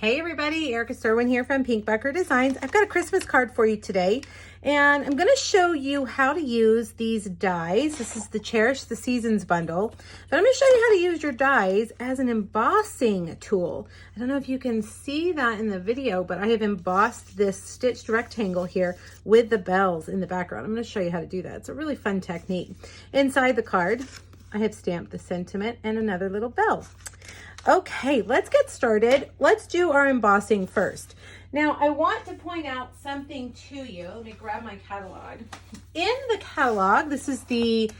Hey everybody, Erica Serwin here from Pink Bucker Designs. I've got a Christmas card for you today, and I'm going to show you how to use these dies. This is the Cherish the Seasons bundle, but I'm going to show you how to use your dies as an embossing tool. I don't know if you can see that in the video, but I have embossed this stitched rectangle here with the bells in the background. I'm going to show you how to do that. It's a really fun technique. Inside the card, I have stamped the sentiment and another little bell. Okay, let's get started. Let's do our embossing first. Now, I want to point out something to you. Let me grab my catalog. In the catalog, this is the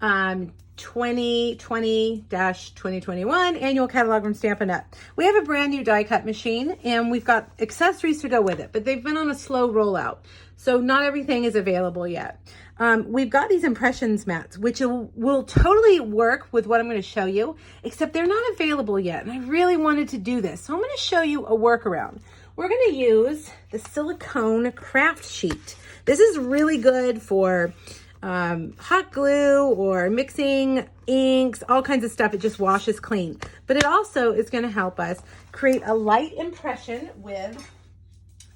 2020-2021 annual catalog from Stampin' Up. We have a brand new die cut machine and we've got accessories to go with it, but they've been on a slow rollout. So not everything is available yet. We've got these impressions mats, which will totally work with what I'm going to show you, except they're not available yet. And I really wanted to do this. So I'm going to show you a workaround. We're going to use the silicone craft sheet. This is really good for hot glue or mixing inks, all kinds of stuff. It just washes clean. But it also is going to help us create a light impression with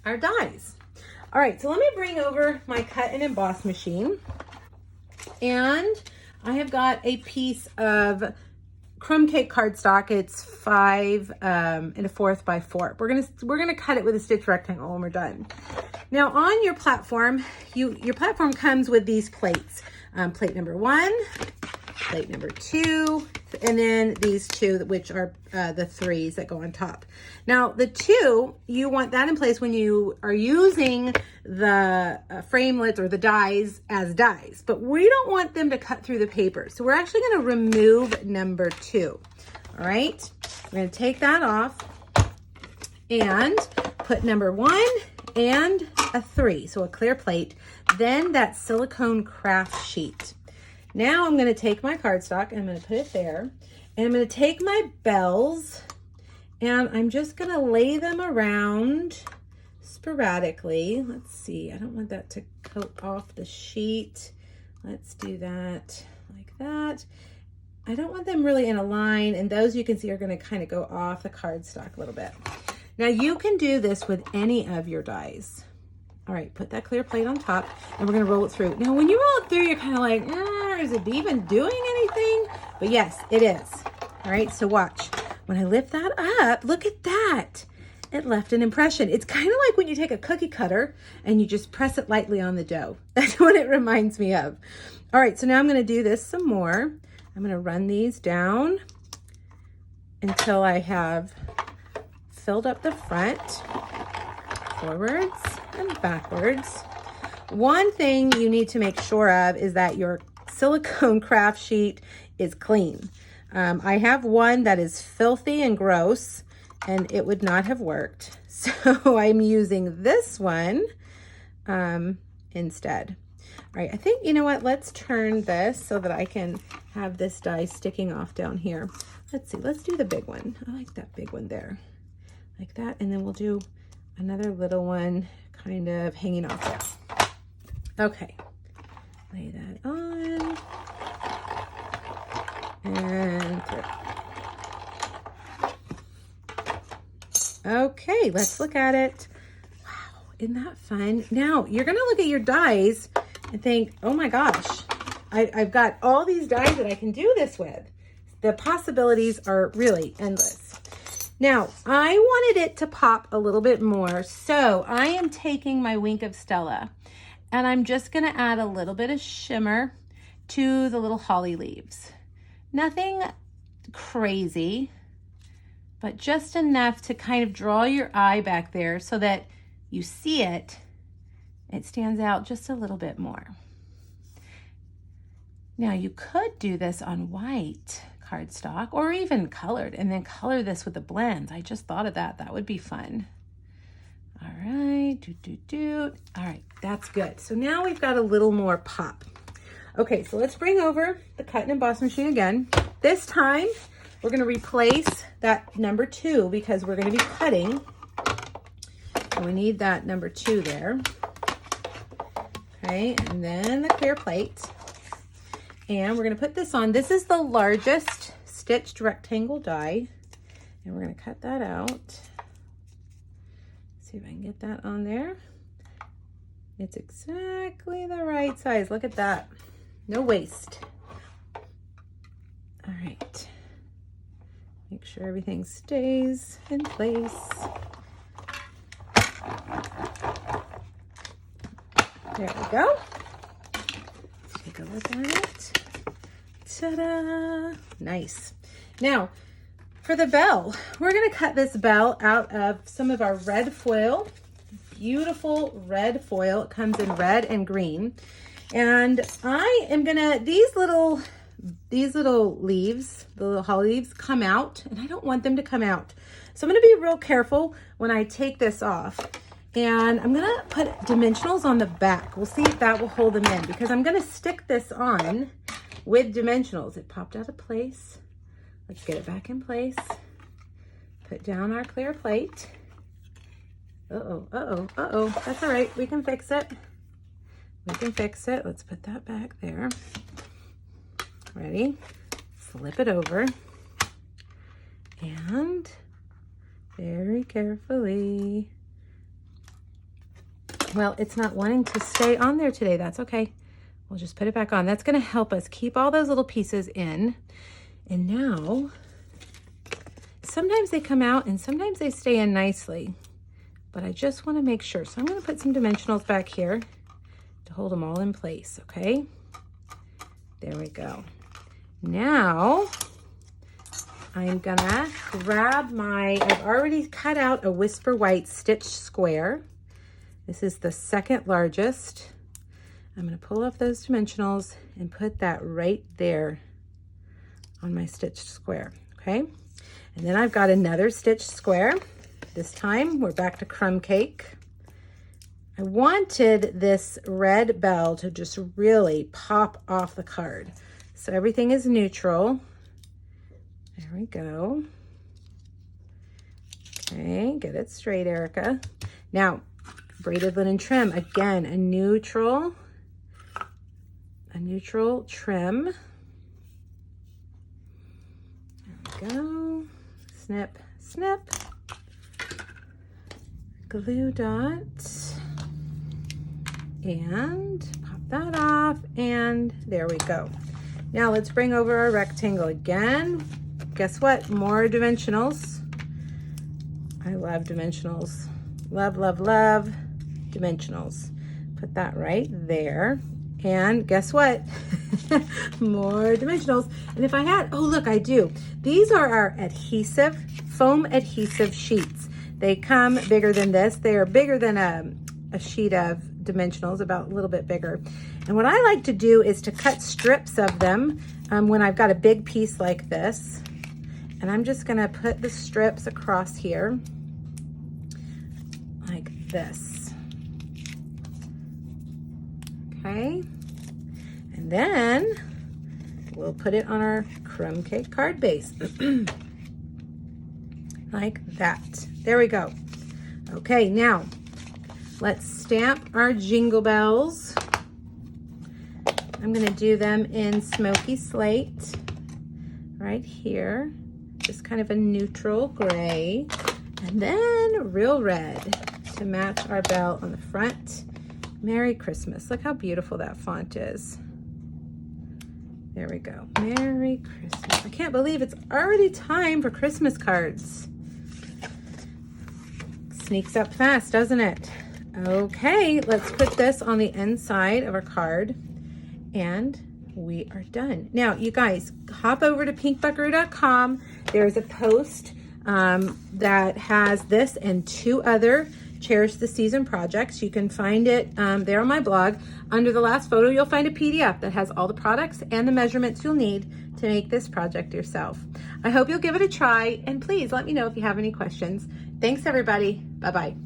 our dies. All right, so let me bring over my cut and emboss machine. And I have got a piece of crumb cake cardstock. It's 5 1/4 by 4. We're gonna cut it with a stitch rectangle when we're done. Now on your platform, your platform comes with these plates. Plate number 1, plate number 2, and then these 2, which are the 3s that go on top. Now the 2, you want that in place when you are using the framelits or the dies as dies, but we don't want them to cut through the paper. So we're actually going to remove number 2. All right, we're going to take that off and put number 1 and a 3, so a clear plate, then that silicone craft sheet. Now I'm going to take my cardstock and I'm going to put it there, and I'm going to take my bells and I'm just going to lay them around sporadically. Let's see, I don't want that to coat off the sheet. Let's do that like that. I don't want them really in a line, and those you can see are going to kind of go off the cardstock a little bit. Now you can do this with any of your dies. All right, put that clear plate on top and we're going to roll it through. Now when you roll it through, you're kind of like, is it even doing anything? But yes, it is. All right, so watch. When I lift that up, look at that. It left an impression. It's kind of like when you take a cookie cutter and you just press it lightly on the dough. That's what it reminds me of. All right, so now I'm going to do this some more. I'm going to run these down until I have filled up the front, forwards and backwards. One thing you need to make sure of is that your silicone craft sheet is clean. I have one that is filthy and gross, and it would not have worked. So I'm using this one instead. All right, I think, you know what, let's turn this so that I can have this die sticking off down here. Let's see, let's do the big one. I like that big one there, like that. And then we'll do another little one kind of hanging off there. Okay, lay that on and through. Okay, let's look at it. Wow, isn't that fun? Now, you're gonna look at your dies and think, oh my gosh, I've got all these dies that I can do this with. The possibilities are really endless. Now, I wanted it to pop a little bit more, so I am taking my Wink of Stella and I'm just gonna add a little bit of shimmer to the little holly leaves. Nothing crazy, but just enough to kind of draw your eye back there so that you see it. It stands out just a little bit more. Now you could do this on white cardstock or even colored and then color this with the blends. I just thought of that. That would be fun. All right, All right, that's good. So now we've got a little more pop. Okay, so let's bring over the cut and emboss machine again. This time, we're gonna replace that number 2 because we're gonna be cutting. So we need that number 2 there. Okay, and then the clear plate. And we're gonna put this on. This is the largest stitched rectangle die. And we're gonna cut that out. See if I can get that on there. It's exactly the right size. Look at that. No waste. All right. Make sure everything stays in place. There we go. Take a look at it. Ta-da! Nice. Now, for the bell, we're going to cut this bell out of some of our red foil. Beautiful red foil. It comes in red and green. And I am going to, these little leaves, the little holly leaves come out, and I don't want them to come out. So I'm going to be real careful when I take this off. And I'm going to put dimensionals on the back. We'll see if that will hold them in, because I'm going to stick this on with dimensionals. It popped out of place. Let's get it back in place. Put down our clear plate. Uh-oh, uh-oh, uh-oh. That's all right. We can fix it. We can fix it. Let's put that back there. Ready? Flip it over. And very carefully. Well, it's not wanting to stay on there today. That's okay. We'll just put it back on. That's going to help us keep all those little pieces in. And now, sometimes they come out and sometimes they stay in nicely. But I just want to make sure. So I'm going to put some dimensionals back here to hold them all in place, okay? There we go. Now, I'm going to grab I've already cut out a Whisper White stitch square. This is the second largest. I'm going to pull off those dimensionals and put that right there on my stitched square, okay? And then I've got another stitched square. This time we're back to crumb cake. I wanted this red bell to just really pop off the card. So everything is neutral. There we go. Okay, get it straight, Erica. Now, braided linen trim, again, a neutral trim. There we go. Snip, snip. Glue dot. And pop that off, and there we go. Now let's bring over our rectangle again. Guess what? More dimensionals. I love dimensionals. Love, love, love dimensionals. Put that right there. And guess what? More dimensionals. And if I had, oh look, I do. These are our adhesive, foam adhesive sheets. They come bigger than this. They are bigger than a sheet of dimensionals, about a little bit bigger. And what I like to do is to cut strips of them when I've got a big piece like this. And I'm just gonna put the strips across here like this. Okay, and then we'll put it on our crumb cake card base. Like that. There we go. Okay, now let's stamp our jingle bells. I'm gonna do them in smoky slate right here. Just kind of a neutral gray. And then real red to match our bell on the front. Merry Christmas. Look how beautiful that font is. There we go. Merry Christmas. I can't believe it's already time for Christmas cards. Sneaks up fast, doesn't it? Okay, let's put this on the inside of our card and we are done. Now, you guys, hop over to pinkbuckaroo.com. There's a post that has this and 2 other Cherish the Season projects. You can find it there on my blog. Under the last photo, you'll find a PDF that has all the products and the measurements you'll need to make this project yourself. I hope you'll give it a try, and please let me know if you have any questions. Thanks, everybody. Bye-bye.